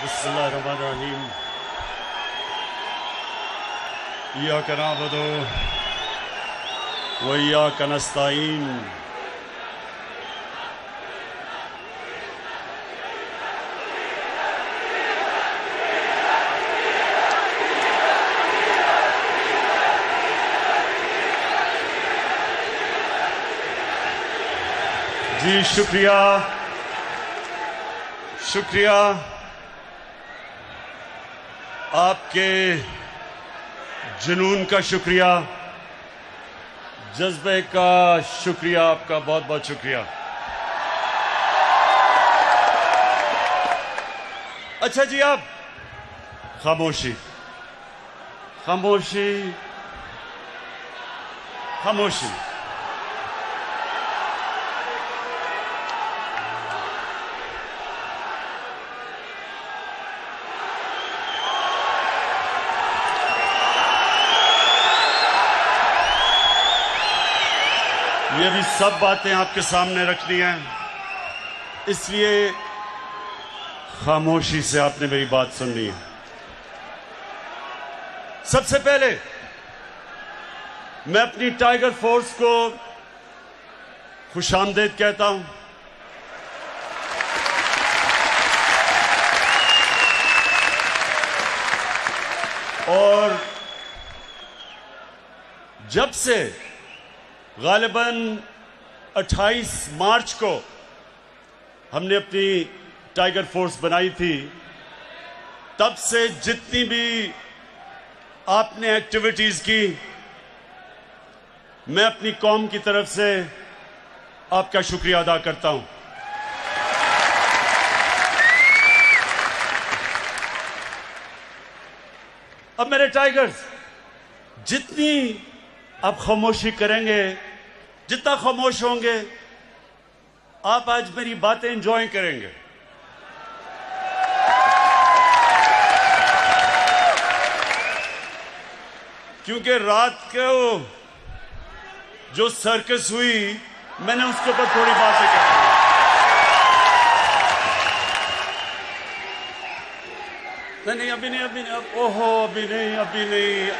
बिस्मिल्लाहिर्रहमानिर्रहीम। इय्याका नअबुदु व इय्याका नस्तईन। जी शुक्रिया, शुक्रिया आपके जुनून का, शुक्रिया जज्बे का, शुक्रिया आपका, बहुत बहुत शुक्रिया। अच्छा जी, आप खामोशी खामोशी खामोशी। ये भी सब बातें आपके सामने रखनी हैं, इसलिए खामोशी से आपने मेरी बात सुननी है। सबसे पहले मैं अपनी टाइगर फोर्स को खुशामदीद कहता हूं। और जब से गालिबन 28 मार्च को हमने अपनी टाइगर फोर्स बनाई थी, तब से जितनी भी आपने एक्टिविटीज की, मैं अपनी कौम की तरफ से आपका शुक्रिया अदा करता हूं। अब मेरे टाइगर्स, जितनी आप खामोशी करेंगे, जितना खामोश होंगे, आप आज मेरी बातें एंजॉय करेंगे। क्योंकि रात को जो सर्कस हुई, मैंने उसके ऊपर थोड़ी बातें कही। नहीं, अभी नहीं, ओहो, अभी नहीं।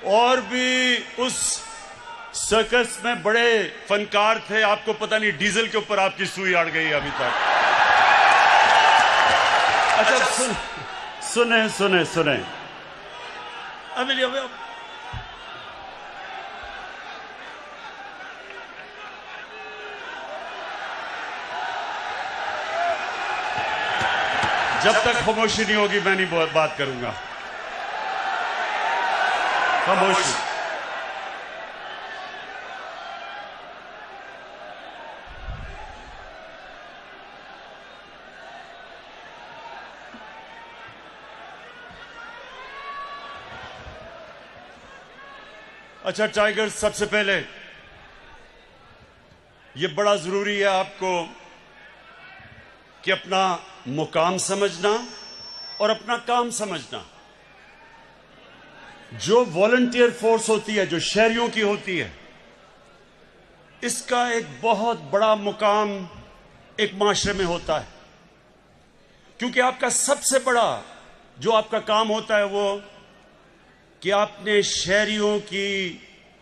और भी उस सर्कस में बड़े फनकार थे, आपको पता नहीं डीजल के ऊपर आपकी सुई अड़ गई अभी तक। अच्छा, सुने अभी जब तक खामोशी नहीं होगी, मैं नहीं बात करूंगा। खामोशी। अच्छा टाइगर, सबसे पहले ये बड़ा जरूरी है आपको कि अपना मुकाम समझना और अपना काम समझना। जो वॉलंटियर फोर्स होती है, जो शहरियों की होती है, इसका एक बहुत बड़ा मुकाम एक माशरे में होता है। क्योंकि आपका सबसे बड़ा जो आपका काम होता है वो कि आपने शहरियों की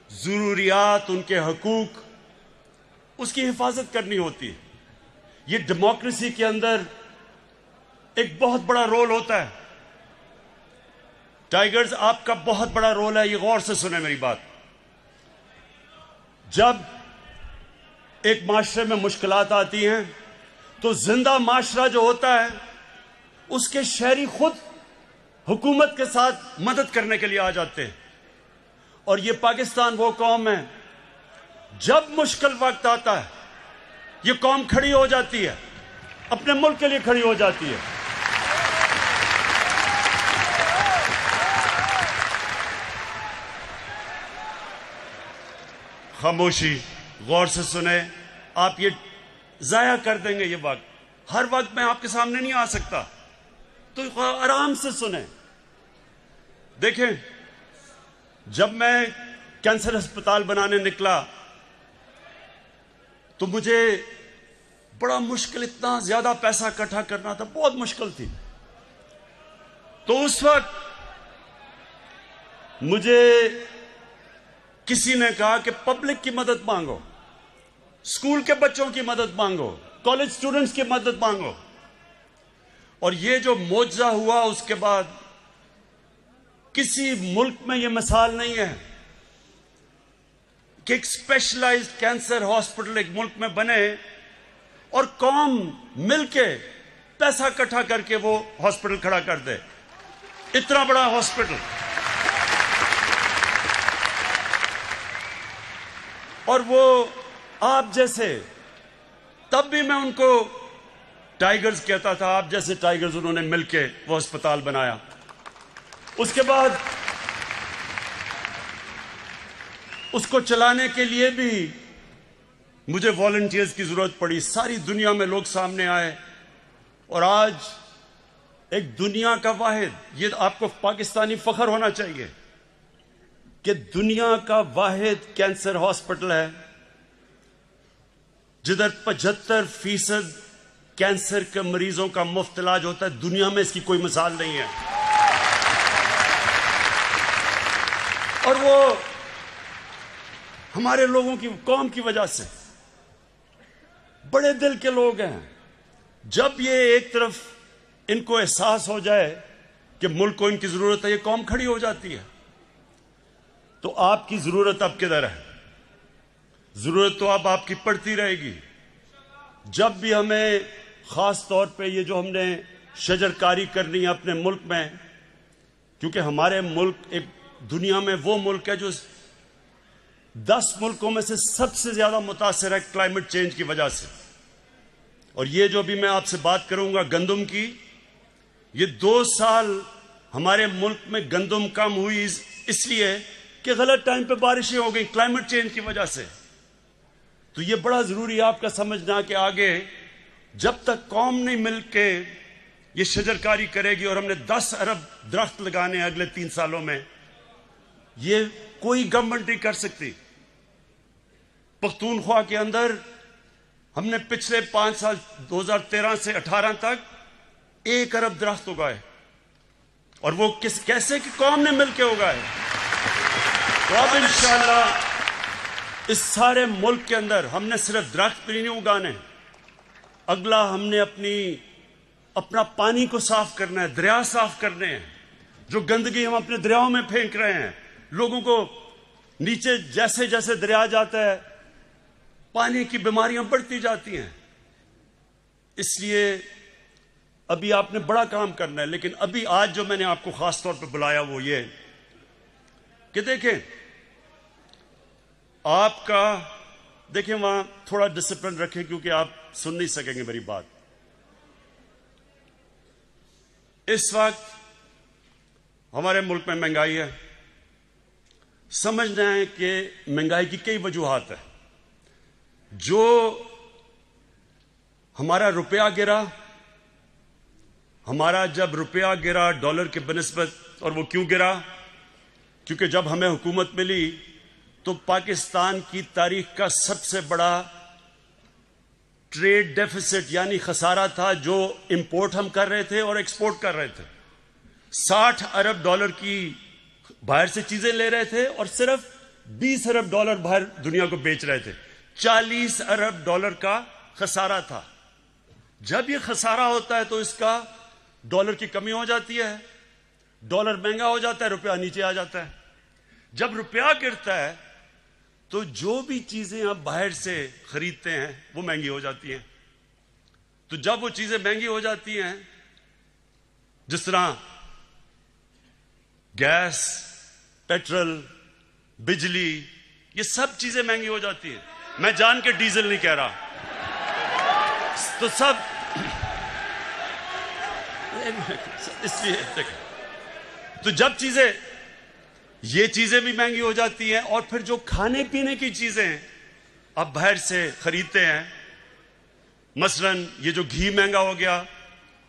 जरूरियात, उनके हकूक, उसकी हिफाजत करनी होती है। ये डेमोक्रेसी के अंदर एक बहुत बड़ा रोल होता है। टाइगर्स, आपका बहुत बड़ा रोल है, ये गौर से सुने मेरी बात। जब एक माशरे में मुश्किलात आती हैं, तो जिंदा माशरा जो होता है, उसके शहरी खुद हुकूमत के साथ मदद करने के लिए आ जाते हैं। और ये पाकिस्तान वो कौम है, जब मुश्किल वक्त आता है, ये कौम खड़ी हो जाती है, अपने मुल्क के लिए खड़ी हो जाती है। खामोशी, गौर से सुने। आप ये जाया कर देंगे ये वक्त। हर वक्त मैं आपके सामने नहीं आ सकता, तो आराम से सुने। देखें, जब मैं कैंसर अस्पताल बनाने निकला तो मुझे बड़ा मुश्किल, इतना ज्यादा पैसा इकट्ठा करना था, बहुत मुश्किल थी। तो उस वक्त मुझे किसी ने कहा कि पब्लिक की मदद मांगो, स्कूल के बच्चों की मदद मांगो, कॉलेज स्टूडेंट्स की मदद मांगो। और ये जो मोजा हुआ उसके बाद किसी मुल्क में यह मिसाल नहीं है कि एक स्पेशलाइज्ड कैंसर हॉस्पिटल एक मुल्क में बने और कौम मिलके पैसा इकट्ठा करके वो हॉस्पिटल खड़ा कर दे। इतना बड़ा हॉस्पिटल। और वो आप जैसे, तब भी मैं उनको टाइगर्स कहता था, आप जैसे टाइगर्स उन्होंने मिलके वो अस्पताल बनाया। उसके बाद उसको चलाने के लिए भी मुझे वॉलंटियर्स की जरूरत पड़ी। सारी दुनिया में लोग सामने आए और आज एक दुनिया का वाहिद, ये आपको पाकिस्तानी फख्र होना चाहिए कि दुनिया का वाहिद कैंसर हॉस्पिटल है जिधर 75% कैंसर के मरीजों का मुफ्त इलाज होता है। दुनिया में इसकी कोई मिसाल नहीं है। और वो हमारे लोगों की, कौम की वजह से, बड़े दिल के लोग हैं। जब ये एक तरफ इनको एहसास हो जाए कि मुल्क को इनकी जरूरत है, ये कौम खड़ी हो जाती है। तो आपकी जरूरत अब किधर है? जरूरत तो अब आपकी पड़ती रहेगी। जब भी हमें खास तौर पे ये जो हमने शजरकारी करनी है अपने मुल्क में, क्योंकि हमारे मुल्क एक दुनिया में वो मुल्क है जो 10 मुल्कों में से सबसे ज्यादा मुतासिर है क्लाइमेट चेंज की वजह से। और ये जो भी मैं आपसे बात करूंगा गंदम की, ये 2 साल हमारे मुल्क में गंदम कम हुई इसलिए कि गलत टाइम पे बारिशें हो गई क्लाइमेट चेंज की वजह से। तो ये बड़ा जरूरी है आपका समझना कि आगे जब तक कौम नहीं मिलके ये शजरकारी करेगी और हमने 10 अरब दरख्त लगाने अगले 3 सालों में, ये कोई गवर्नमेंट नहीं कर सकती। पख्तूनख्वा के अंदर हमने पिछले 5 साल 2013 से 18 तक 1 अरब दरख्त उगाए, और वो कैसे कि कौम ने मिलकर उगाए। तो अब इंशाअल्लाह इस सारे मुल्क के अंदर हमने सिर्फ दरख्त भी नहीं उगाने, अगला हमने अपना पानी को साफ करना है, दरिया साफ करने हैं। जो गंदगी हम अपने दरियाओं में फेंक रहे हैं, लोगों को नीचे जैसे जैसे दरिया जाता है पानी की बीमारियां बढ़ती जाती हैं। इसलिए अभी आपने बड़ा काम करना है। लेकिन अभी आज जो मैंने आपको खास तौर पर बुलाया वो ये कि देखें, आपका देखें वहां थोड़ा डिसिप्लिन रखें क्योंकि आप सुन नहीं सकेंगे मेरी बात। इस वक्त हमारे मुल्क में महंगाई है। समझना है कि महंगाई की कई वजूहात है। जो हमारा रुपया गिरा, हमारा जब रुपया गिरा डॉलर के बनिस्बत, और वो क्यों गिरा? क्योंकि जब हमें हुकूमत मिली तो पाकिस्तान की तारीख का सबसे बड़ा ट्रेड डेफिसिट यानी खसारा था जो इंपोर्ट हम कर रहे थे और एक्सपोर्ट कर रहे थे। 60 अरब डॉलर की बाहर से चीजें ले रहे थे और सिर्फ 20 अरब डॉलर बाहर दुनिया को बेच रहे थे। 40 अरब डॉलर का खसारा था। जब ये खसारा होता है तो इसका डॉलर की कमी हो जाती है, डॉलर महंगा हो जाता है, रुपया नीचे आ जाता है। जब रुपया गिरता है तो जो भी चीजें आप बाहर से खरीदते हैं वो महंगी हो जाती हैं। तो जब वो चीजें महंगी हो जाती हैं, जिस तरह गैस, पेट्रोल, बिजली, ये सब चीजें महंगी हो जाती हैं। मैं जान के डीजल नहीं कह रहा, तो सब इसलिए तो जब ये चीजें भी महंगी हो जाती हैं और फिर जो खाने पीने की चीजें आप बाहर से खरीदते हैं, मसलन ये जो घी महंगा हो गया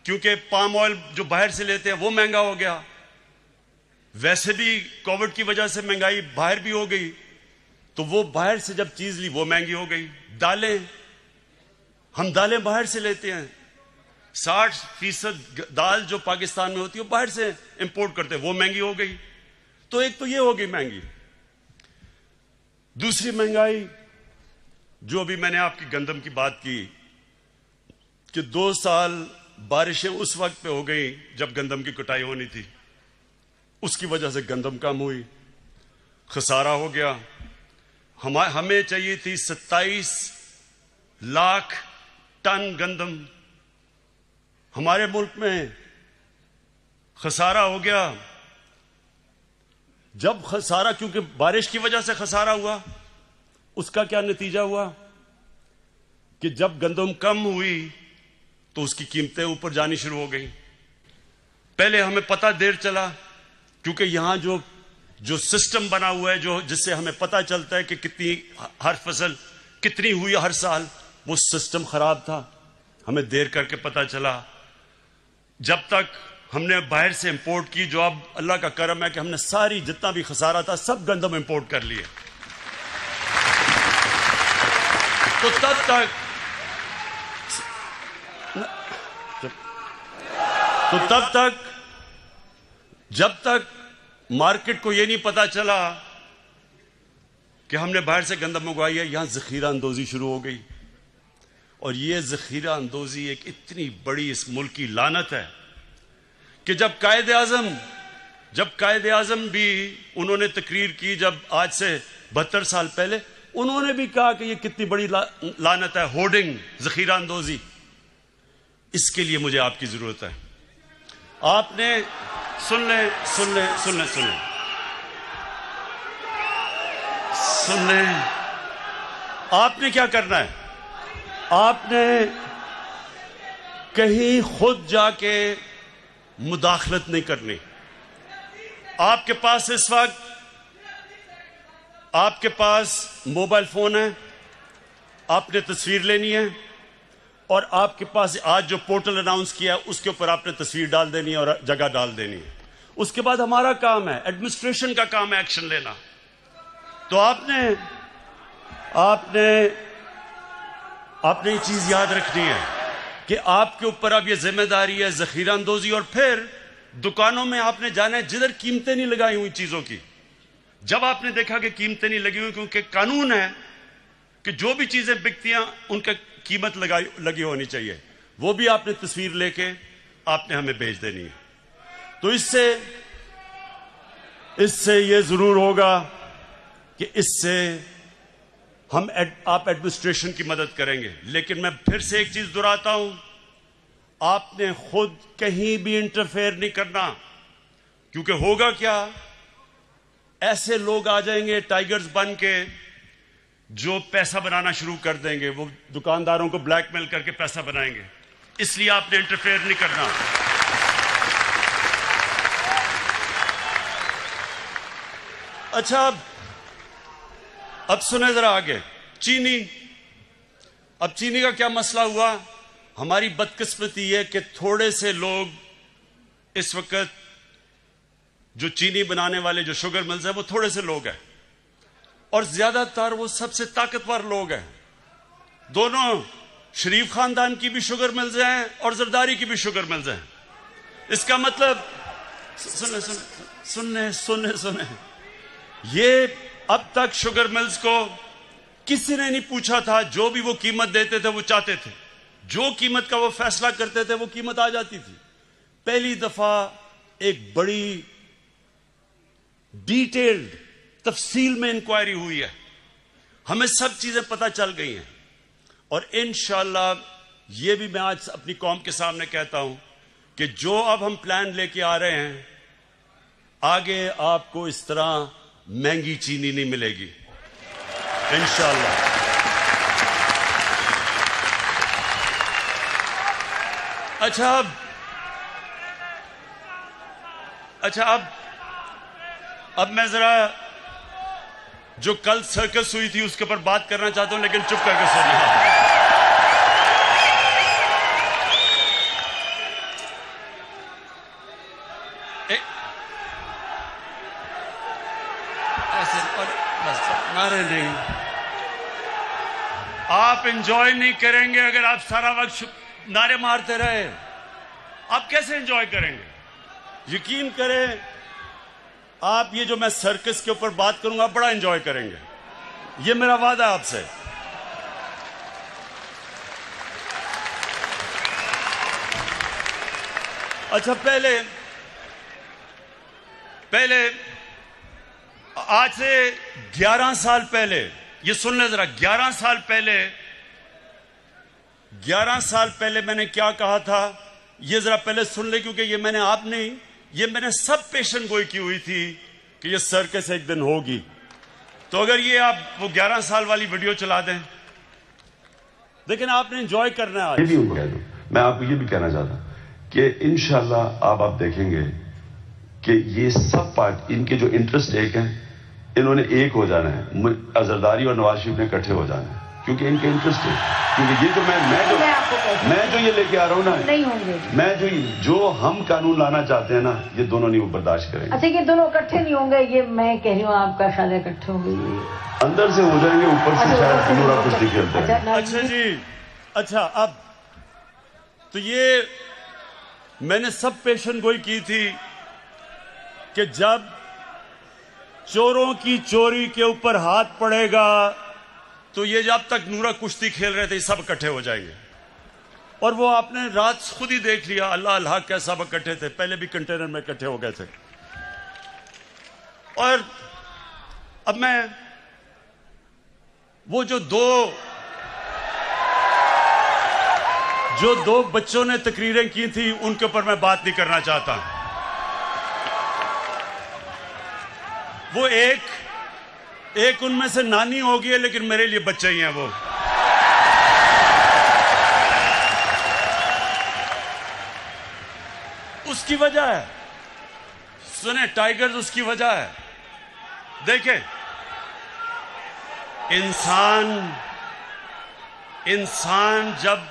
क्योंकि पाम ऑयल जो बाहर से लेते हैं वो महंगा हो गया। वैसे भी कोविड की वजह से महंगाई बाहर भी हो गई तो वो बाहर से जब चीज ली वो महंगी हो गई। दालें, हम दालें बाहर से लेते हैं, 60% दाल जो पाकिस्तान में होती है वो बाहर से इंपोर्ट करते हैं, वो महंगी हो गई। तो एक तो ये हो गई महंगी। दूसरी महंगाई जो अभी मैंने आपकी गंदम की बात की कि 2 साल बारिशें उस वक्त पे हो गई जब गंदम की कटाई होनी थी, उसकी वजह से गंदम कम हुई, खसारा हो गया। हमें चाहिए थी 27 लाख टन गंदम, हमारे मुल्क में खसारा हो गया। जब खसारा, क्योंकि बारिश की वजह से खसारा हुआ, उसका क्या नतीजा हुआ कि जब गंदम कम हुई तो उसकी कीमतें ऊपर जानी शुरू हो गई। पहले हमें पता देर चला, क्योंकि यहां जो सिस्टम बना हुआ है, जो जिससे हमें पता चलता है कि कितनी हर फसल कितनी हुई हर साल, वो सिस्टम खराब था, हमें देर करके पता चला। जब तक हमने बाहर से इंपोर्ट की, जो अब अल्लाह का करम है कि हमने सारी जितना भी खसारा था सब गंदम इंपोर्ट कर लिए, तो जब तक मार्केट को यह नहीं पता चला कि हमने बाहर से गंदम मंगवाई है, यहां जखीरा अंदोजी शुरू हो गई। और यह जखीरा अंदोजी एक इतनी बड़ी इस मुल्क की लानत है कि जब कायदे आजम भी उन्होंने तकरीर की, जब आज से 72 साल पहले, उन्होंने भी कहा कि यह कितनी बड़ी लानत है, होर्डिंग, जखीरा अंदोजी। इसके लिए मुझे आपकी जरूरत है। आपने सुन ले, आपने क्या करना है? आपने कहीं खुद जाके मुदाखलत नहीं करनी। आपके पास इस वक्त आपके पास मोबाइल फोन है, आपने तस्वीर लेनी है और आपके पास आज जो पोर्टल अनाउंस किया है उसके ऊपर आपने तस्वीर डाल देनी है और जगह डाल देनी है। उसके बाद हमारा काम है, एडमिनिस्ट्रेशन का काम है एक्शन लेना। तो आपने ये चीज याद रखनी है कि आपके ऊपर अब ये जिम्मेदारी है जखीरा अंदोजी। और फिर दुकानों में आपने जाना है जिधर कीमतें नहीं लगाई हुई चीजों की। जब आपने देखा कि कीमतें नहीं लगी हुई, क्योंकि कानून है कि जो भी चीजें बिकती हैं उनका कीमत लगी होनी चाहिए, वो भी आपने तस्वीर लेके आपने हमें भेज देनी है। तो इससे ये जरूर होगा कि इससे आप एडमिनिस्ट्रेशन की मदद करेंगे। लेकिन मैं फिर से एक चीज दोहराता हूं, आपने खुद कहीं भी इंटरफेयर नहीं करना, क्योंकि होगा क्या, ऐसे लोग आ जाएंगे टाइगर्स बन के जो पैसा बनाना शुरू कर देंगे, वो दुकानदारों को ब्लैकमेल करके पैसा बनाएंगे। इसलिए आपने इंटरफेयर नहीं करना। अच्छा, अब सुने जरा आगे, चीनी। अब चीनी का क्या मसला हुआ? हमारी बदकिस्मती है कि थोड़े से लोग इस वक्त जो चीनी बनाने वाले जो शुगर मिल्स हैं वो थोड़े से लोग हैं, और ज्यादातर वो सबसे ताकतवर लोग हैं। दोनों शरीफ खानदान की भी शुगर मिल्स हैं और जरदारी की भी शुगर मिल्स हैं। इसका मतलब सुने, ये अब तक शुगर मिल्स को किसी ने नहीं पूछा था, जो भी वो कीमत देते थे वो चाहते थे, जो कीमत का वो फैसला करते थे वो कीमत आ जाती थी। पहली दफा एक बड़ी डिटेल्ड तफसील में इंक्वायरी हुई है, हमें सब चीजें पता चल गई हैं। और इंशाअल्लाह ये भी मैं आज अपनी कौम के सामने कहता हूं कि जो अब हम प्लान लेके आ रहे हैं, आगे आपको इस तरह महंगी चीनी नहीं मिलेगी इंशाअल्लाह। अच्छा, अब मैं जरा जो कल सर्कस हुई थी उसके ऊपर बात करना चाहता हूं, लेकिन चुप करके सुनिए। ऐसे बस नारे नहीं। आप एंजॉय नहीं करेंगे अगर आप सारा वक्त नारे मारते रहे। आप कैसे एंजॉय करेंगे? यकीन करें, आप ये जो मैं सर्कस के ऊपर बात करूंगा बड़ा एंजॉय करेंगे, ये मेरा वादा है आपसे। अच्छा, पहले आज से 11 साल पहले, ये सुन ले जरा, 11 साल पहले मैंने क्या कहा था, ये जरा पहले सुन ले, क्योंकि ये मैंने आप नहीं, ये मैंने सब पेशन गोई की हुई थी कि ये सर्कस एक दिन होगी। तो अगर ये आप वो 11 साल वाली वीडियो चला दें, लेकिन आपने एंजॉय करना है। आज मैं आपको ये भी कहना चाहता कि इंशाल्लाह आप देखेंगे कि ये सब पार्ट, इनके जो इंटरेस्ट एक हैं, इन्होंने एक हो जाना है। अजरदारी और नवाज शरीफ ने इकट्ठे हो जाना है, क्योंकि इनके इंटरेस्ट है। क्योंकि ये जो मैं जो ये लेके आ रहा हूँ ना, नहीं होंगे। मैं जो हम कानून लाना चाहते हैं ना, ये दोनों नहीं बर्दाश्त करेंगे। अच्छा, ये दोनों इकट्ठे नहीं होंगे, ये मैं कह रही हूँ आपका शायद इकट्ठे होंगे, अंदर से हो जाएंगे, ऊपर से शायद पूरा कुछ निकलता है। अच्छा जी, अच्छा, अब तो ये मैंने सब पेशन गोई की थी कि जब चोरों की चोरी के ऊपर हाथ पड़ेगा तो ये जब तक नूरा कुश्ती खेल रहे थे सब इकट्ठे हो जाएंगे। और वो आपने रात खुद ही देख लिया, अल्लाह अल्लाह क्या सब इकट्ठे थे, पहले भी कंटेनर में इकट्ठे हो गए थे। और अब मैं वो जो दो बच्चों ने तकरीरें की थी उनके ऊपर मैं बात नहीं करना चाहता। वो एक उनमें से नानी होगी, लेकिन मेरे लिए बच्चे ही हैं वो। उसकी वजह है, सुने टाइगर्स, उसकी वजह है। देखें, इंसान जब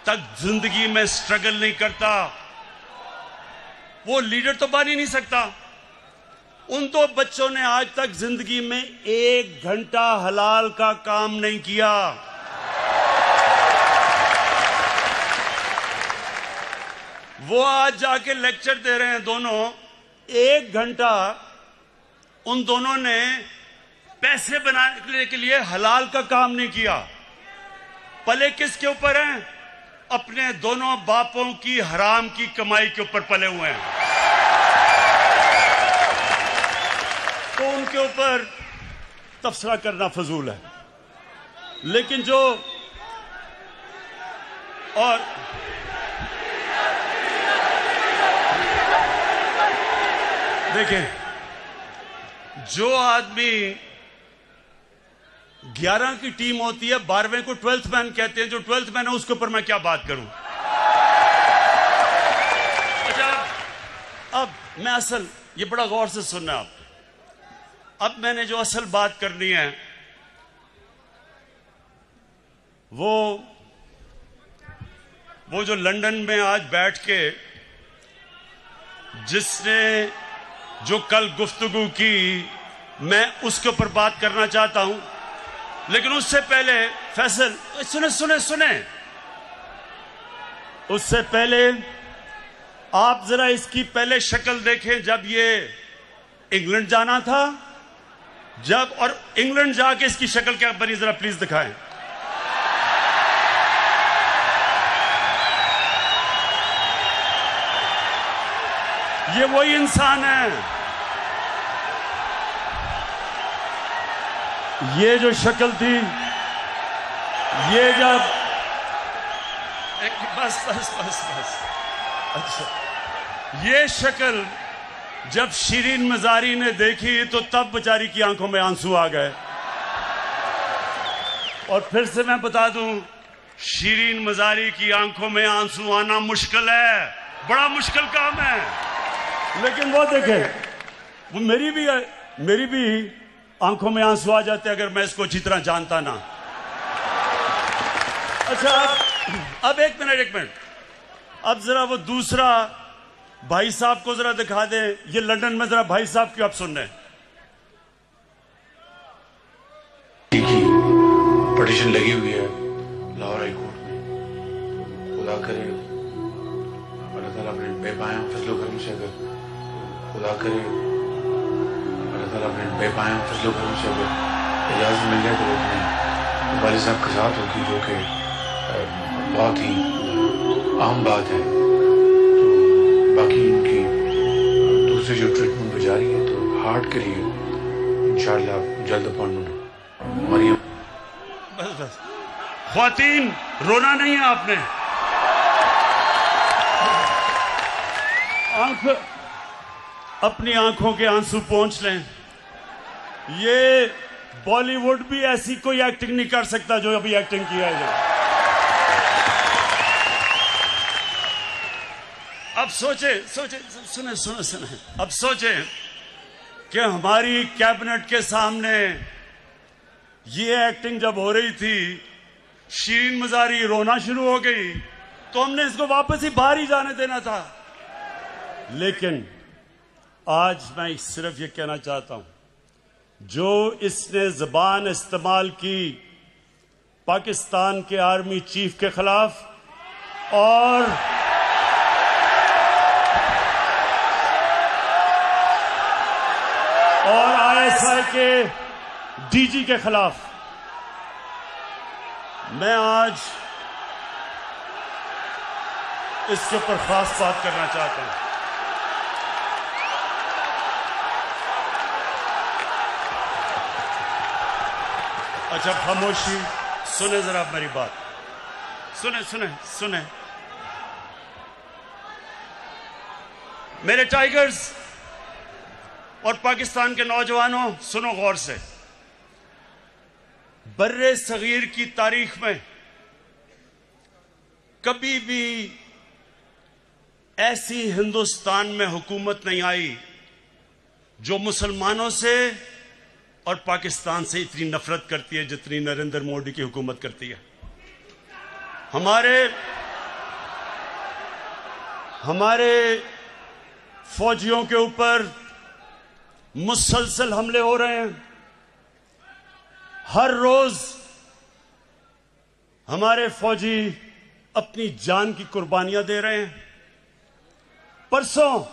तक जिंदगी में स्ट्रगल नहीं करता, वो लीडर तो बन ही नहीं सकता। उन दो बच्चों ने आज तक जिंदगी में 1 घंटा हलाल का काम नहीं किया। वो आज जाके लेक्चर दे रहे हैं दोनों। 1 घंटा उन दोनों ने पैसे बनाने के लिए हलाल का काम नहीं किया। पले किसके ऊपर हैं? अपने दोनों बापों की हराम की कमाई के ऊपर पले हुए हैं। तो उनके ऊपर तबसरा करना फजूल है। लेकिन जो और देखें, जो आदमी 11 की टीम होती है, 12वें को 12th मैन कहते हैं, जो 12th मैन है उसके ऊपर मैं क्या बात करूं। अच्छा, अब मैं असल, ये बड़ा गौर से सुनना आप। अब मैंने जो असल बात करनी है वो जो लंदन में आज बैठ के जिसने जो कल गुफ्तगू की, मैं उसके ऊपर बात करना चाहता हूं। लेकिन उससे पहले फैसल, सुने, उससे पहले आप जरा इसकी पहले शक्ल देखें। जब ये इंग्लैंड जाना था, और इंग्लैंड जाके इसकी शक्ल क्या बनी, जरा प्लीज दिखाएं। ये वही इंसान है। ये जो शक्ल थी, ये जब बस अच्छा, ये शक्ल जब शिरीन मजारी ने देखी तो तब बेचारी की आंखों में आंसू आ गए। और फिर से मैं बता दूं, शिरीन मजारी की आंखों में आंसू आना मुश्किल है, बड़ा मुश्किल काम है। लेकिन वो देखें, वो मेरी भी आंखों में आंसू आ जाते अगर मैं इसको अच्छी तरह जानता ना। अच्छा, अब एक मिनट, अब जरा वो दूसरा भाई साहब को जरा दिखा दें। ये लंदन में जरा भाई साहब क्यों आप सुन रहे हैं? पिटीशन लगी हुई है लाहौर हाई कोर्ट में। खुदा करे अल्लाह ताला अपने बेपाया फजलो करम से, अगर खुदा करे अल्लाह ताला अपने बेपाया फजलो करम से अगर इजाज़त मिल जाए तो अपने वालिद साहब के साथ होगी, जो कि बहुत ही आम बात है। तो बाकी इनकी दूसरी जो ट्रीटमेंट जारी है, तो हार्ट के लिए इंशाअल्लाह जल्द अपॉइंटमेंट मरियम। बस बस ख्वातीन, रोना नहीं है आपने। अपनी आंखों के आंसू पोंछ लें। ये बॉलीवुड भी ऐसी कोई एक्टिंग नहीं कर सकता जो अभी एक्टिंग किया है। अब सोचे सुने अब सोचे कि हमारी कैबिनेट के सामने ये एक्टिंग जब हो रही थी, शीरीन मजारी रोना शुरू हो गई, तो हमने इसको वापस ही बाहर ही जाने देना था। लेकिन आज मैं सिर्फ ये कहना चाहता हूं, जो इसने जुबान इस्तेमाल की पाकिस्तान के आर्मी चीफ के खिलाफ और आईएसआई के डीजी के खिलाफ, मैं आज इसके ऊपर खास बात करना चाहता हूं। अच्छा खामोशी, सुने जरा मेरी बात, सुने मेरे टाइगर्स और पाकिस्तान के नौजवानों, सुनो गौर से। बर्रे सगीर की तारीख में कभी भी ऐसी हिंदुस्तान में हुकूमत नहीं आई जो मुसलमानों से और पाकिस्तान से इतनी नफरत करती है जितनी नरेंद्र मोदी की हुकूमत करती है। हमारे फौजियों के ऊपर मुसलसल हमले हो रहे हैं। हर रोज हमारे फौजी अपनी जान की कुर्बानियां दे रहे हैं। परसों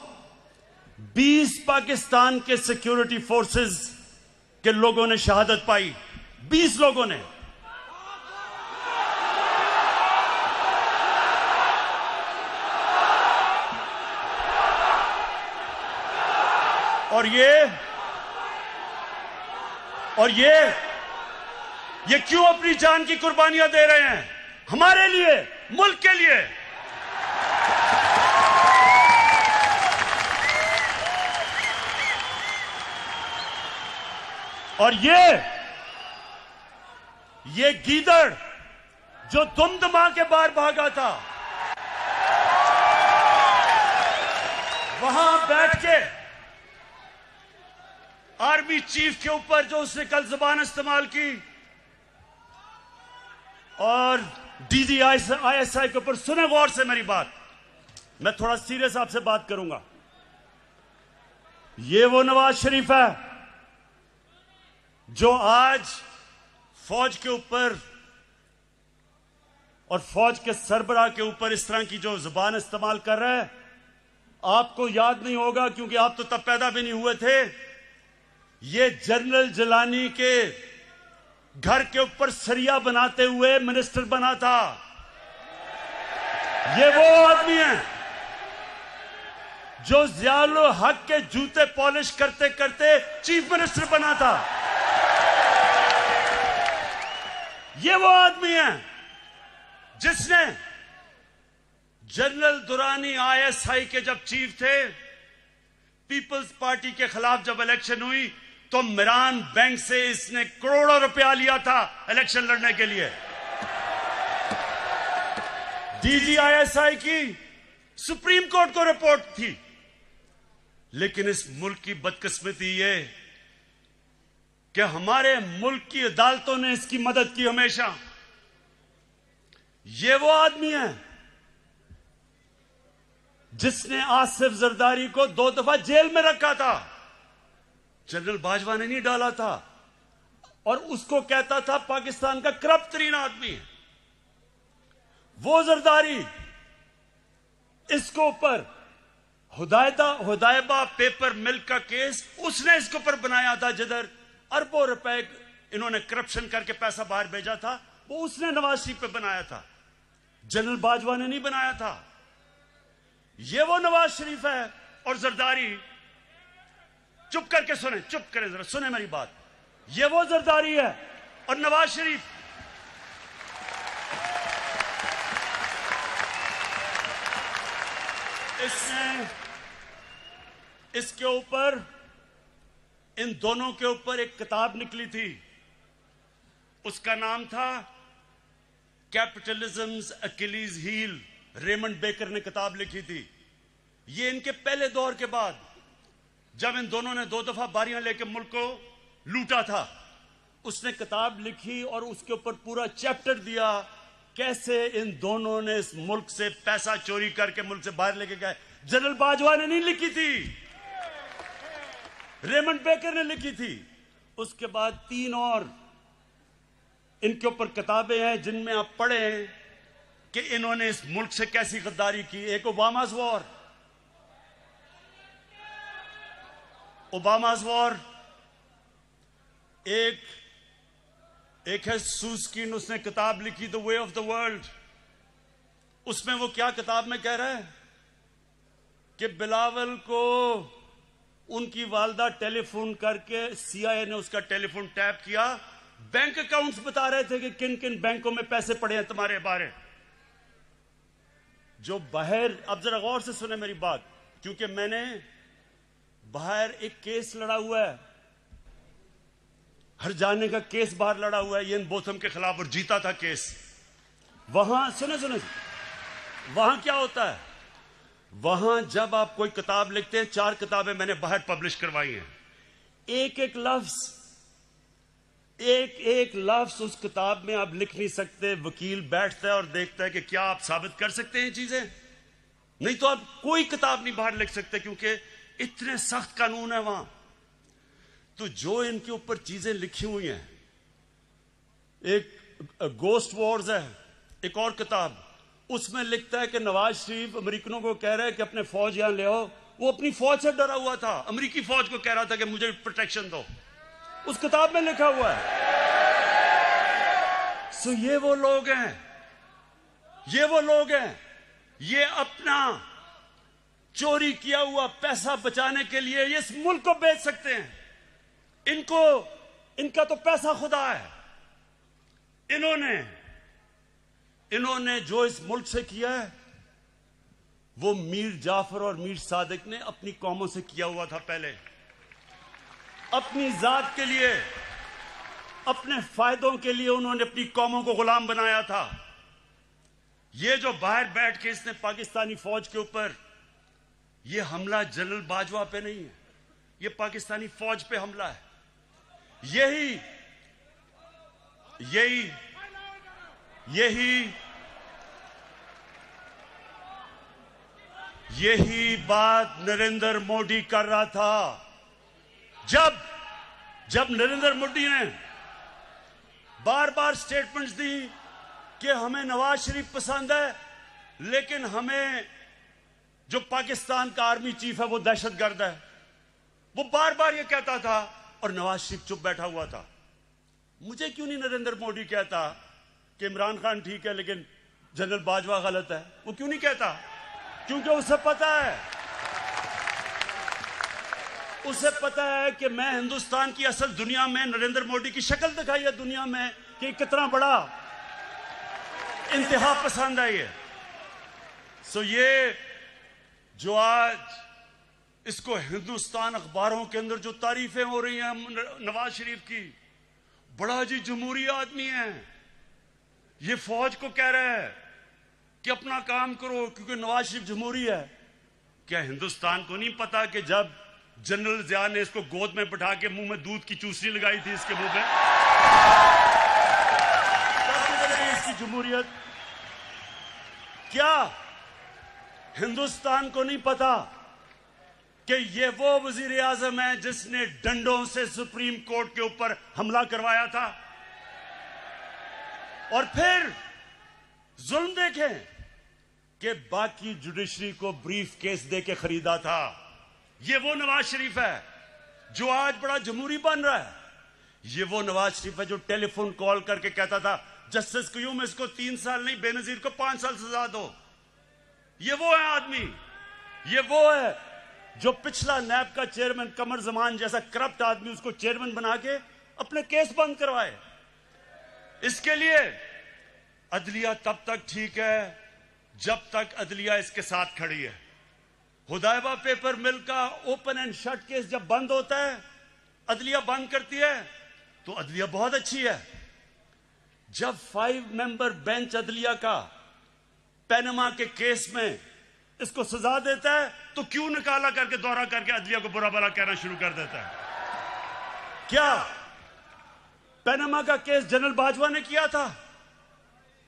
20 पाकिस्तान के सिक्योरिटी फोर्सेस के लोगों ने शहादत पाई, 20 लोगों ने। और ये क्यों अपनी जान की कुर्बानियां दे रहे हैं? हमारे लिए, मुल्क के लिए। और ये गीदड़ जो दुमदमा के बाहर भागा था, वहां बैठ के आर्मी चीफ के ऊपर जो उसने कल जुबान इस्तेमाल की और डीजी आईएसआई के ऊपर, सुने गौर से मेरी बात, मैं थोड़ा सीरियस आपसे बात करूंगा। ये वो नवाज शरीफ है जो आज फौज के ऊपर और फौज के सरबराह के ऊपर इस तरह की जो जुबान इस्तेमाल कर रहा है। आपको याद नहीं होगा क्योंकि आप तो तब पैदा भी नहीं हुए थे। ये जनरल जिलानी के घर के ऊपर सरिया बनाते हुए मिनिस्टर बना था। ये वो आदमी है जो ज़ियाउल हक के जूते पॉलिश करते करते चीफ मिनिस्टर बना था। ये वो आदमी है जिसने जनरल दुरानी आईएसआई के जब चीफ थे, पीपल्स पार्टी के खिलाफ जब इलेक्शन हुई तो मिरान बैंक से इसने करोड़ों रुपया लिया था इलेक्शन लड़ने के लिए। डीजी आईएसआई की सुप्रीम कोर्ट को रिपोर्ट थी। लेकिन इस मुल्क की बदकिस्मती ये कि हमारे मुल्क की अदालतों ने इसकी मदद की हमेशा। ये वो आदमी है जिसने आसिफ जरदारी को 2 दफा जेल में रखा था। जनरल बाजवा ने नहीं डाला था, और उसको कहता था पाकिस्तान का करप्ट तरीन आदमी है। वो जरदारी इसको ऊपर हुदायबा पेपर मिल्क का केस उसने इसके ऊपर बनाया था, जिधर अरबों रुपए इन्होंने करप्शन करके पैसा बाहर भेजा था, वो उसने नवाज शरीफ पे बनाया था, जनरल बाजवा ने नहीं बनाया था। ये वो नवाज शरीफ है और जरदारी, चुप करके सुने, चुप करें जरा, सुने मेरी बात। ये वो जरदारी है और नवाज शरीफ इसने इसके ऊपर, इन दोनों के ऊपर एक किताब निकली थी, उसका नाम था कैपिटलिज्म्स अकिलीज हील। रेमंड बेकर ने किताब लिखी थी। ये इनके पहले दौर के बाद, जब इन दोनों ने 2 दफा बारियां लेकर मुल्क को लूटा था, उसने किताब लिखी और उसके ऊपर पूरा चैप्टर दिया कैसे इन दोनों ने इस मुल्क से पैसा चोरी करके मुल्क से बाहर लेके गए। जनरल बाजवा ने नहीं लिखी थी, रेमंड बेकर ने लिखी थी। उसके बाद 3 और इनके ऊपर किताबें हैं जिनमें आप पढ़ें कि इन्होंने इस मुल्क से कैसी गद्दारी की। एक ओबामा's वॉर, एक है सूस्किन, उसने किताब लिखी the way of the world. उसमें वो क्या किताब में कह रहा है कि बिलावल को उनकी वालदा टेलीफोन करके, CIA ने उसका टेलीफोन टैप किया, बैंक अकाउंट्स बता रहे थे कि किन किन बैंकों में पैसे पड़े हैं तुम्हारे बारे। जो बाहर, अब जरा गौर से सुने मेरी बात, क्योंकि मैंने बाहर एक केस लड़ा हुआ है, हर जाने का केस बाहर लड़ा हुआ है इयान बोथम के खिलाफ, और जीता था केस। वहां सुने वहां क्या होता है, वहां जब आप कोई किताब लिखते हैं, 4 किताबें मैंने बाहर पब्लिश करवाई हैं, एक एक लफ्ज उस किताब में आप लिख नहीं सकते। वकील बैठता है और देखता है कि क्या आप साबित कर सकते हैं ये चीजें, नहीं तो आप कोई किताब नहीं बाहर लिख सकते, क्योंकि इतने सख्त कानून है वहां। तो जो इनके ऊपर चीजें लिखी हुई हैं, एक गोस्ट वॉर्स है, एक और किताब, उसमें लिखता है कि नवाज शरीफ अमेरिकनों को कह रहा है कि अपने फौज यहां ले आओ। वो अपनी फौज से डरा हुआ था, अमेरिकी फौज को कह रहा था कि मुझे प्रोटेक्शन दो, उस किताब में लिखा हुआ है। सो ये वो लोग हैं, ये अपना चोरी किया हुआ पैसा बचाने के लिए ये इस मुल्क को बेच सकते हैं। इनका तो पैसा खुदा है। इन्होंने जो इस मुल्क से किया है, वो मीर जाफर और मीर सादिक ने अपनी कौमों से किया हुआ था। पहले अपनी जात के लिए, अपने फायदों के लिए उन्होंने अपनी कौमों को गुलाम बनाया था। ये जो बाहर बैठ के इसने पाकिस्तानी फौज के ऊपर, ये हमला जनरल बाजवा पे नहीं है, ये पाकिस्तानी फौज पे हमला है। यही बात नरेंद्र मोदी कर रहा था। जब नरेंद्र मोदी ने बार बार स्टेटमेंट्स दी कि हमें नवाज शरीफ पसंद है, लेकिन हमें जो पाकिस्तान का आर्मी चीफ है वो दहशतगर्द है, वो बार बार ये कहता था और नवाज शरीफ चुप बैठा हुआ था। मुझे क्यों नहीं नरेंद्र मोदी कहता कि इमरान खान ठीक है लेकिन जनरल बाजवा गलत है? वो क्यों नहीं कहता? क्योंकि उसे पता है कि मैं हिंदुस्तान की असल दुनिया में नरेंद्र मोदी की शक्ल दिखाई है दुनिया में कि कितना बड़ा इंतहा पसंद है ये। सो ये जो आज इसको हिंदुस्तान अखबारों के अंदर जो तारीफें हो रही हैं नवाज शरीफ की, बड़ा जी जमहूरी आदमी है, ये फौज को कह रहा है कि अपना काम करो क्योंकि नवाज शरीफ जमहूरी है। क्या हिंदुस्तान को नहीं पता कि जब जनरल जिया ने इसको गोद में बैठा के मुंह में दूध की चूसनी लगाई थी इसके मुंह में, इसकी जमहूरियत? क्या हिंदुस्तान को नहीं पता कि ये वो वजीर आजम है जिसने डंडों से सुप्रीम कोर्ट के ऊपर हमला करवाया था। और फिर जुल्म देखें कि बाकी जुडिशरी को ब्रीफ केस दे के खरीदा था। ये वो नवाज शरीफ है जो आज बड़ा जमहूरी बन रहा है। ये वो नवाज शरीफ है जो टेलीफोन कॉल करके कहता था जस्टिस क्यूम इसको 3 साल नहीं बेनजीर को 5 साल सजा दो। ये वो है आदमी, ये वो है जो पिछला नैब का चेयरमैन कमर जमान जैसा करप्ट आदमी उसको चेयरमैन बना के अपने केस बंद करवाए। इसके लिए अदलिया तब तक ठीक है जब तक अदलिया इसके साथ खड़ी है। हुदैबा पेपर मिल का ओपन एंड शट केस जब बंद होता है, अदलिया बंद करती है, तो अदलिया बहुत अच्छी है। जब 5 मेंबर बेंच अदलिया का पैनमा के केस में इसको सजा देता है तो क्यों निकाला करके दौरा करके अदलिया को बुरा भला कहना शुरू कर देता है? क्या पैनमा का केस जनरल बाजवा ने किया था?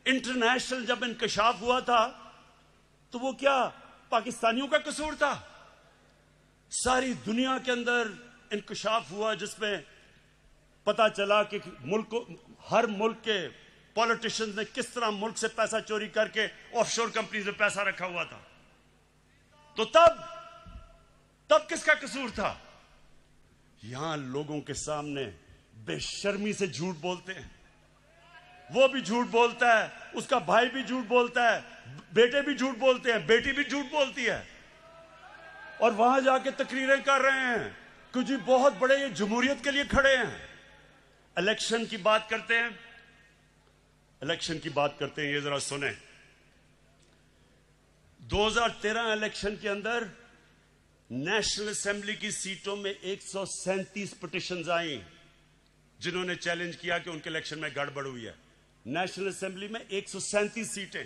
इंटरनेशनल जब इंकशाफ हुआ था तो वो क्या पाकिस्तानियों का कसूर था? सारी दुनिया के अंदर इंकशाफ हुआ जिसमें पता चला कि हर मुल्क के पॉलिटिशियंस ने किस तरह मुल्क से पैसा चोरी करके ऑफशोर कंपनीज में पैसा रखा हुआ था। तो तब किसका कसूर था? यहां लोगों के सामने बेशर्मी से झूठ बोलते हैं। वो भी झूठ बोलता है, उसका भाई भी झूठ बोलता है, बेटे भी झूठ बोलते हैं, बेटी भी झूठ बोलती है, और वहां जाके तकरीरें कर रहे हैं कि जी बहुत बड़े ये जमहूरियत के लिए खड़े हैं। इलेक्शन की बात करते हैं, ये जरा सुने। 2013 इलेक्शन के अंदर नेशनल असेंबली की सीटों में 137 पिटिशंस आई जिन्होंने चैलेंज किया कि उनके इलेक्शन में गड़बड़ हुई है। नेशनल असेंबली में 137 सीटें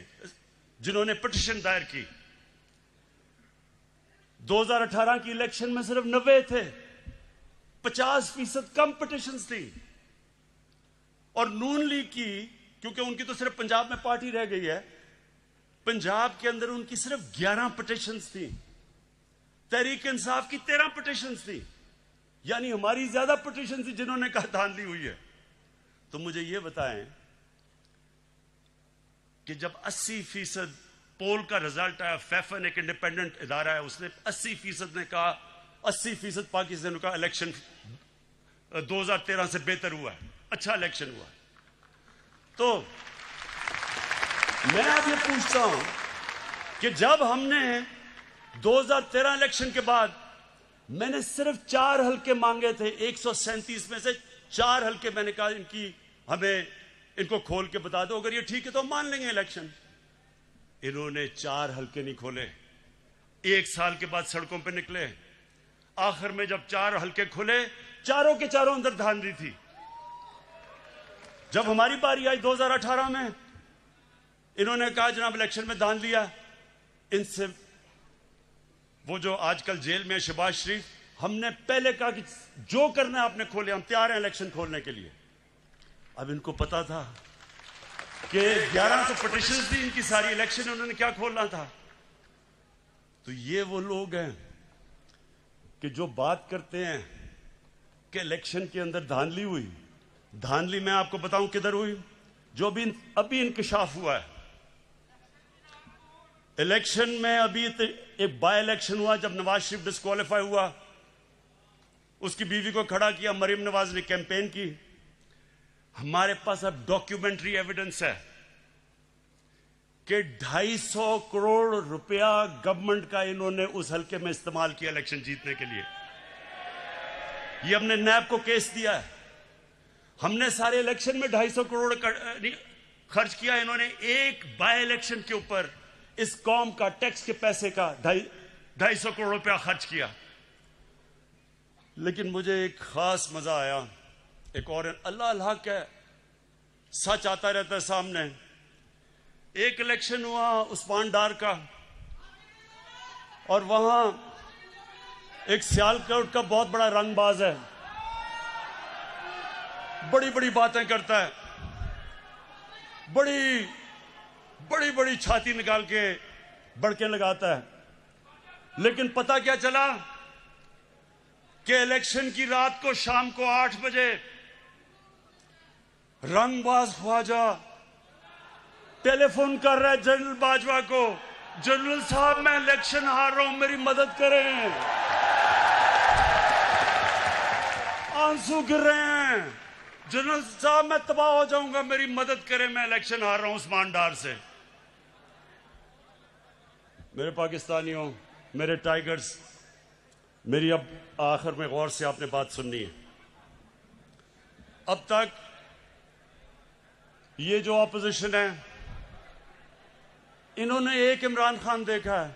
जिन्होंने पिटिशन दायर की। 2018 की इलेक्शन में सिर्फ 90 थे, 50% कम पिटिशंस थी। और नून लीग की, क्योंकि उनकी तो सिर्फ पंजाब में पार्टी रह गई है, पंजाब के अंदर उनकी सिर्फ 11 पिटिशंस थी। तहरीक इंसाफ की 13 पिटिशंस थी, यानी हमारी ज्यादा पिटिशन थी जिन्होंने कहा धांधली हुई है। तो मुझे यह बताएं कि जब 80% पोल का रिजल्ट आया, फैफन एक इंडिपेंडेंट इदारा है, उसने 80% ने कहा, 80% पाकिस्तान का इलेक्शन 2013 से बेहतर हुआ है, अच्छा इलेक्शन हुआ है। तो मैं अब ये पूछता हूं कि जब हमने 2013 इलेक्शन के बाद मैंने सिर्फ 4 हल्के मांगे थे, 137 में से 4 हल्के मैंने कहा इनको खोल के बता दो, अगर ये ठीक है तो हम मान लेंगे इलेक्शन। इन्होंने 4 हल्के नहीं खोले, 1 साल के बाद सड़कों पे निकले। आखिर में जब 4 हल्के खुले, चारों के चारों अंदर धांधली थी। जब हमारी बारी आई 2018 में, इन्होंने कहा जनाब इलेक्शन में धांधली है। इनसे वो जो आजकल जेल में शहबाज शरीफ, हमने पहले कहा कि जो करना है आपने खोले, हम तैयार हैं इलेक्शन खोलने के लिए। अब इनको पता था कि 1100 पिटिशन थी इनकी सारी, इलेक्शन उन्होंने क्या खोलना था। तो ये वो लोग हैं कि जो बात करते हैं कि इलेक्शन के अंदर धांधली हुई। धांधली मैं आपको बताऊं किधर हुई, जो अभी इंकशाफ हुआ है। इलेक्शन में अभी एक बाय इलेक्शन हुआ जब नवाज शरीफ डिस्क्वालीफाई हुआ, उसकी बीवी को खड़ा किया, मरीम नवाज ने कैंपेन की। हमारे पास अब डॉक्यूमेंट्री एविडेंस है कि 250 करोड़ रुपया गवर्नमेंट का इन्होंने उस हल्के में इस्तेमाल किया इलेक्शन जीतने के लिए। ये हमने नैब को केस दिया है। हमने सारे इलेक्शन में 250 करोड़ खर्च किया, इन्होंने एक बाय इलेक्शन के ऊपर इस कौम का टैक्स के पैसे का 250 करोड़ रुपया खर्च किया। लेकिन मुझे एक खास मजा आया, एक और अल्लाह अल्लाह का सच आता रहता है सामने। एक इलेक्शन हुआ उस्मान डार का, और वहां एक सियालकोट का बहुत बड़ा रंगबाज है, बड़ी बड़ी बातें करता है, बड़ी बड़ी छाती निकाल के बड़के लगाता है। लेकिन पता क्या चला, कि इलेक्शन की रात को शाम को 8 बजे रंगबाज ख्वाजा टेलीफोन कर रहा है जनरल बाजवा को, जनरल साहब मैं इलेक्शन हार रहा हूं, मेरी मदद करें। आंसू गिर रहे हैं, जनरल साहब मैं तबाह हो जाऊंगा, मेरी मदद करें, मैं इलेक्शन हार रहा हूं उस्मान डार से। मेरे पाकिस्तानियों, मेरे टाइगर्स, मेरी अब आखिर में गौर से आपने बात सुननी है। अब तक ये जो ऑपोजिशन है, इन्होंने एक इमरान खान देखा है।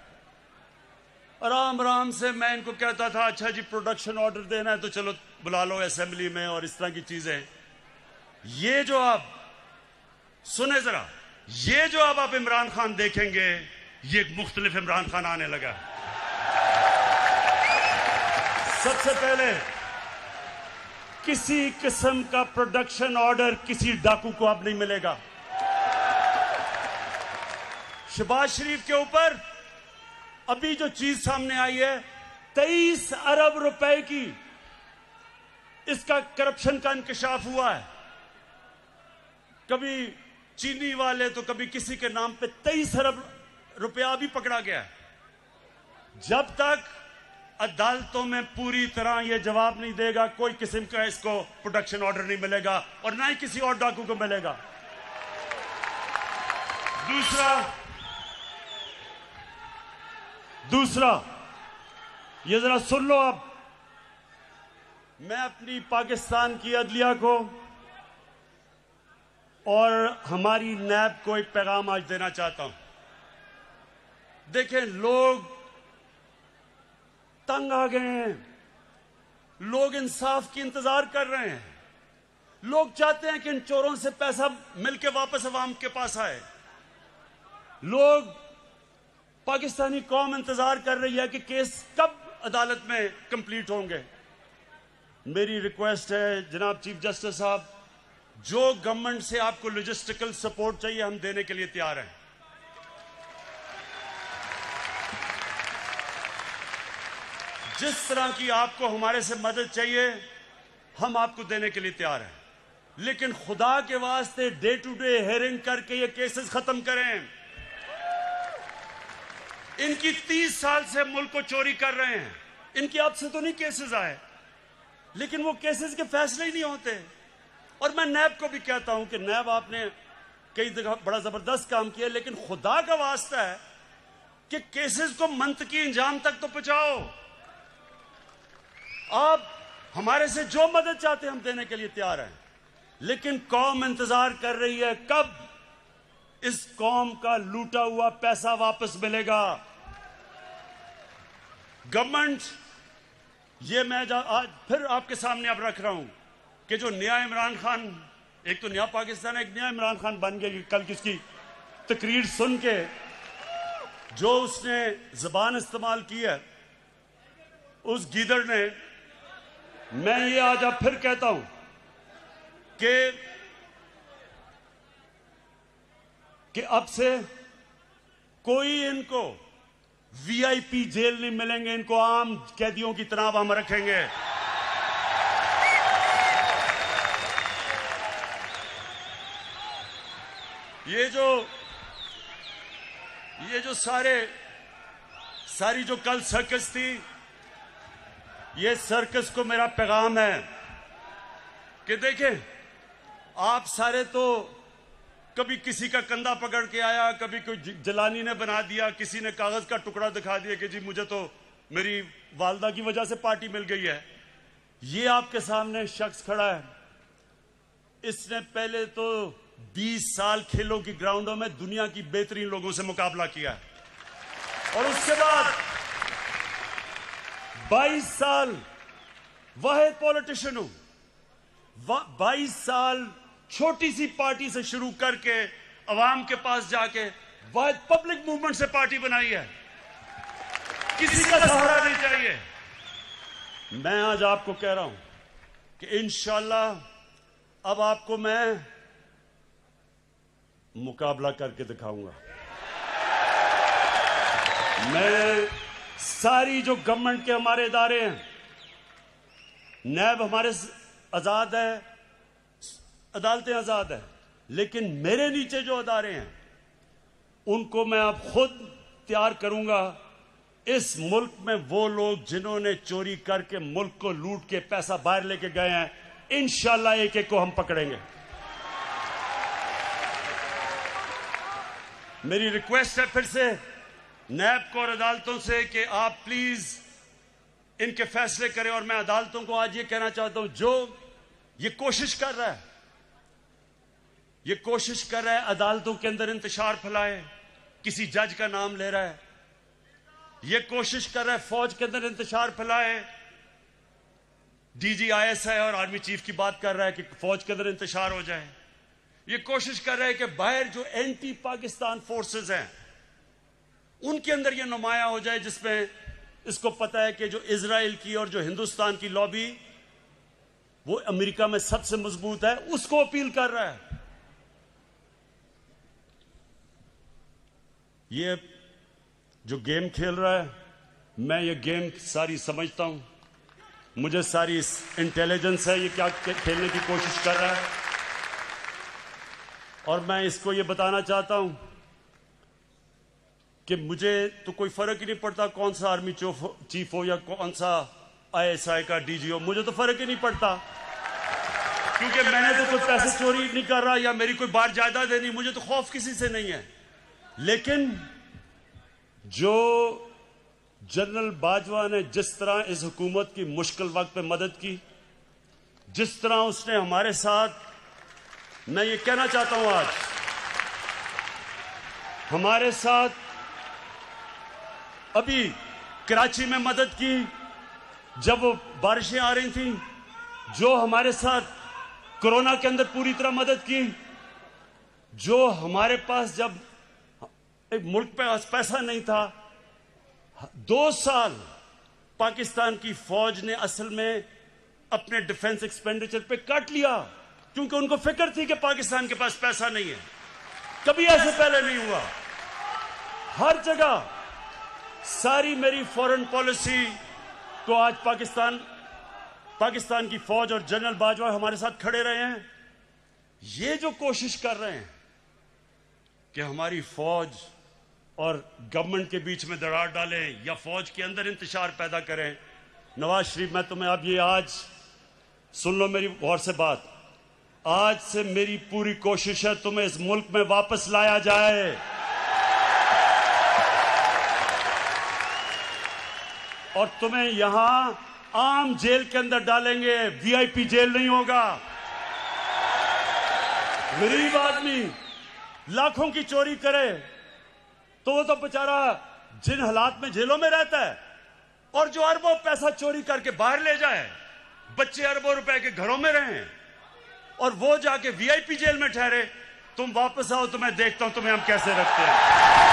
आराम आराम से मैं इनको कहता था अच्छा जी प्रोडक्शन ऑर्डर देना है तो चलो बुला लो असेंबली में और इस तरह की चीजें। ये जो आप सुने जरा, ये जो अब आप इमरान खान देखेंगे, ये एक मुख्तलिफ इमरान खान आने लगा। सबसे पहले किसी किस्म का प्रोडक्शन ऑर्डर किसी डाकू को अब नहीं मिलेगा। शहबाज शरीफ के ऊपर अभी जो चीज सामने आई है 23 अरब रुपए की, इसका करप्शन का इंकशाफ हुआ है। कभी चीनी वाले तो कभी किसी के नाम पे 23 अरब रुपया भी पकड़ा गया है। जब तक अदालतों में पूरी तरह यह जवाब नहीं देगा, कोई किस्म का इसको प्रोडक्शन ऑर्डर नहीं मिलेगा और ना ही किसी और डाकू को मिलेगा। दूसरा ये जरा सुन लो। अब मैं अपनी पाकिस्तान की अदलिया को और हमारी नैब को एक पैगाम आज देना चाहता हूं। देखें, लोग तंग आ गए हैं, लोग इंसाफ की इंतजार कर रहे हैं, लोग चाहते हैं कि इन चोरों से पैसा मिलके वापस अवाम के पास आए। लोग, पाकिस्तानी कौम इंतजार कर रही है कि केस कब अदालत में कंप्लीट होंगे। मेरी रिक्वेस्ट है जनाब चीफ जस्टिस साहब, जो गवर्नमेंट से आपको लॉजिस्टिकल सपोर्ट चाहिए हम देने के लिए तैयार हैं। जिस तरह की आपको हमारे से मदद चाहिए हम आपको देने के लिए तैयार हैं, लेकिन खुदा के वास्ते डे टू डे हेयरिंग करके ये केसेस खत्म करें। इनकी 30 साल से मुल्क को चोरी कर रहे हैं, इनकी आपसे तो नहीं केसेस आए, लेकिन वो केसेस के फैसले ही नहीं होते। और मैं नैब को भी कहता हूं कि नैब आपने कई जगह बड़ा जबरदस्त काम किया, लेकिन खुदा का वास्ता है कि केसेस को मंतकी इंजाम तक तो पहुंचाओ। आप हमारे से जो मदद चाहते हैं हम देने के लिए तैयार हैं, लेकिन कौम इंतजार कर रही है कब इस कौम का लूटा हुआ पैसा वापस मिलेगा। गवर्नमेंट, ये मैं आज फिर आपके सामने अब रख रहा हूं कि जो नया इमरान खान, एक तो नया पाकिस्तान है, एक नया इमरान खान बन गया। कल किसकी तकरीर सुन के जो उसने जबान इस्तेमाल की है उस गीदड़ ने, मैं ये आज अब फिर कहता हूं कि अब से कोई इनको वीआईपी जेल नहीं मिलेंगे, इनको आम कैदियों की तरह हम रखेंगे। ये जो सारी जो कल सर्कस थी, ये सर्कस को मेरा पैगाम है कि देखें, आप सारे तो कभी किसी का कंधा पकड़ के आया, कभी कोई जलानी ने बना दिया, किसी ने कागज का टुकड़ा दिखा दिया कि जी मुझे तो मेरी वालदा की वजह से पार्टी मिल गई है। ये आपके सामने शख्स खड़ा है, इसने पहले तो 20 साल खेलों की ग्राउंडों में दुनिया की बेहतरीन लोगों से मुकाबला किया और उसके बाद 22 साल वाहिद पॉलिटिशियन हूं। 22 साल छोटी सी पार्टी से शुरू करके अवाम के पास जाके वाहिद पब्लिक मूवमेंट से पार्टी बनाई है। किसी का सहारा नहीं चाहिए। मैं आज आपको कह रहा हूं कि इंशाअल्लाह अब आपको मैं मुकाबला करके दिखाऊंगा। मैं सारी जो गवर्नमेंट के हमारे इदारे हैं नैब हमारे आजाद है, अदालतें आजाद है, लेकिन मेरे नीचे जो अदारे हैं उनको मैं अब खुद तैयार करूंगा। इस मुल्क में वो लोग जिन्होंने चोरी करके मुल्क को लूट के पैसा बाहर लेके गए हैं, इंशाल्लाह एक एक को हम पकड़ेंगे। मेरी रिक्वेस्ट है फिर से नैब को और अदालतों से कि आप प्लीज इनके फैसले करें। और मैं अदालतों को आज ये कहना चाहता हूं, जो ये कोशिश कर रहा है, ये कोशिश कर रहा है अदालतों के अंदर इंतशार फैलाए, किसी जज का नाम ले रहा है, ये कोशिश कर रहा है फौज के अंदर इंतशार फैलाए, डीजी ISI और आर्मी चीफ की बात कर रहा है कि फौज के अंदर इंतशार हो जाए, ये कोशिश कर रहा है कि बाहर जो एंटी पाकिस्तान फोर्सेस हैं उनके अंदर ये नुमाया हो जाए, जिसमें इसको पता है कि जो इजराइल की और जो हिंदुस्तान की लॉबी वो अमेरिका में सबसे मजबूत है, उसको अपील कर रहा है। ये जो गेम खेल रहा है, मैं ये गेम सारी समझता हूं, मुझे सारी इंटेलिजेंस है ये क्या खेलने की कोशिश कर रहा है। और मैं इसको ये बताना चाहता हूं कि मुझे तो कोई फर्क ही नहीं पड़ता कौन सा आर्मी चीफ हो या कौन सा ISI का DG हो, मुझे तो फर्क ही नहीं पड़ता, क्योंकि मैंने तो कोई पैसे चोरी नहीं कर रहा या मेरी कोई बाहर जायदाद नहीं, मुझे तो खौफ किसी से नहीं है। लेकिन जो जनरल बाजवा ने जिस तरह इस हुकूमत की मुश्किल वक्त पे मदद की, जिस तरह उसने हमारे साथ, मैं ये कहना चाहता हूं आज हमारे साथ अभी कराची में मदद की जब बारिशें आ रही थी, जो हमारे साथ कोरोना के अंदर पूरी तरह मदद की, जो हमारे पास जब एक मुल्क पे पैसा नहीं था, 2 साल पाकिस्तान की फौज ने असल में अपने डिफेंस एक्सपेंडिचर पे काट लिया, क्योंकि उनको फिक्र थी कि पाकिस्तान के पास पैसा नहीं है। कभी ऐसे पहले नहीं हुआ। हर जगह सारी मेरी फॉरेन पॉलिसी को आज पाकिस्तान की फौज और जनरल बाजवा हमारे साथ खड़े रहे हैं। ये जो कोशिश कर रहे हैं कि हमारी फौज और गवर्नमेंट के बीच में दरार डालें या फौज के अंदर इंतशार पैदा करें, नवाज शरीफ, मैं तुम्हें अब ये आज सुन लो मेरी गौर से बात, आज से मेरी पूरी कोशिश है तुम्हें इस मुल्क में वापस लाया जाए। और तुम्हें यहां आम जेल के अंदर डालेंगे, VIP जेल नहीं होगा। गरीब आदमी लाखों की चोरी करे तो वो तो बेचारा जिन हालात में जेलों में रहता है, और जो अरबों पैसा चोरी करके बाहर ले जाए, बच्चे अरबों रुपए के घरों में रहें और वो जाके VIP जेल में ठहरे, तुम वापस आओ तो मैं देखता हूं तुम्हें हम कैसे रखते हैं।